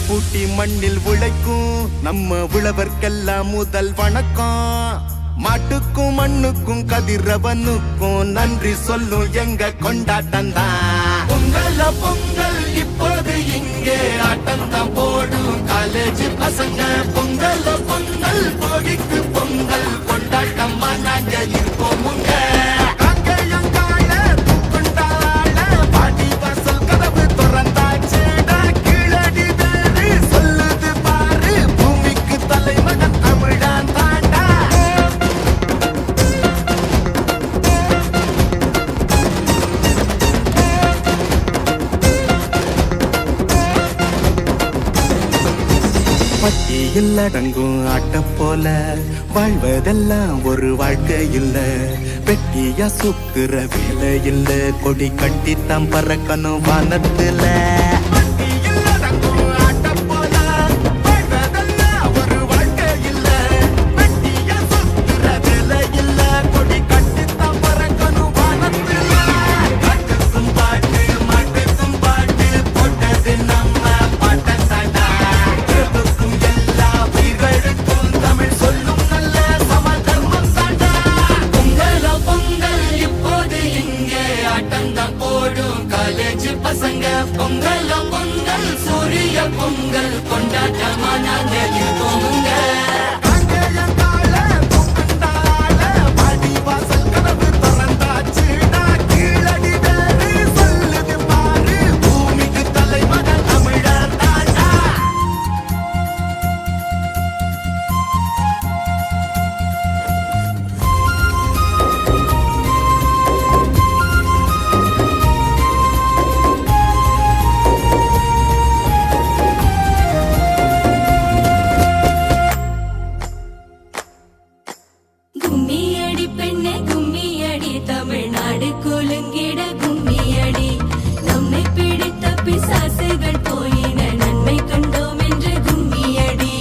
பூட்டி மண்ணில் உழைக்கும் நம்ம உழவர்க்கெல்லாம் முதல் வணக்கம். மாட்டுக்கும் மண்ணுக்கும் கதிரவனுக்கும் நன்றி சொல்லும் எங்க கொண்டாட்டம் தான். பொங்கல் பொங்கல் இப்போது இங்கே ஆட்டம் தான் போடும் காலேஜ் பசங்க. பொங்கல் பொங்கல் போகிக்கு பொங்கல் கொண்டாட்டமா நாங்க இருப்போம். பட்டியில் அடங்கும் ஆட்ட போல வாழ்வதெல்லாம் ஒரு வாழ்க்கை இல்ல. வெட்டியா சுத்துற வேலை இல்ல, கொடி கட்டித்தான் பறக்கணும் வானத்துல. பொங்கல் பொங்கல் சூரிய பொங்கல் கொண்டாட்டமா நாங்க இருப்போமுங்க. கும்மியடி பெண்ணே கும்மியடி, தமிழ்நாடு குலுங்கிட கும்மியடி. நம்மை பிடித்த பிசாசுகள் போயின, நன்மை கண்டோம் என்று கும்மியடி.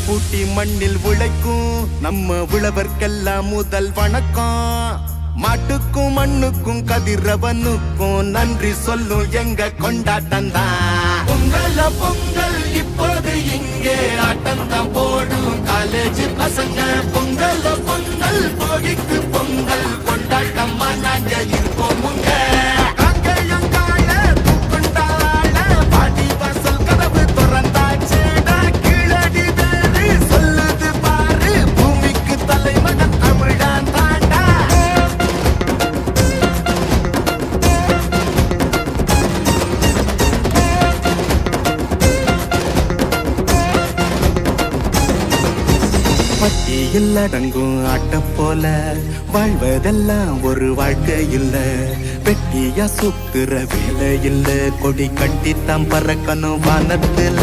பூட்டி மண்ணில் உழைக்கும் நம்ம உழவர்க்கெல்லாம் முதல் வணக்கம். மாட்டுக்கும் மண்ணுக்கும் கதிரவனுக்கும் நன்றி சொல்லும் எங்க கொண்டாட்டம் தான். பொங்கல் பொங்கல் இப்போது இங்கே ஆட்டம் தான் போடும் காலேஜ் பசங்க. பொங்கல் பொங்கல் போகிக்கு பொங்கல் கொண்டாட்டமா நாங்க இருப்போம். பட்டியில் அடங்கும் ஆட்ட போல வாழ்வதெல்லாம் ஒரு வாழ்க்கை இல்ல. வெட்டியா சுத்துற வேலை இல்ல, கொடி கட்டித்தான் பறக்கணும் வானத்துல.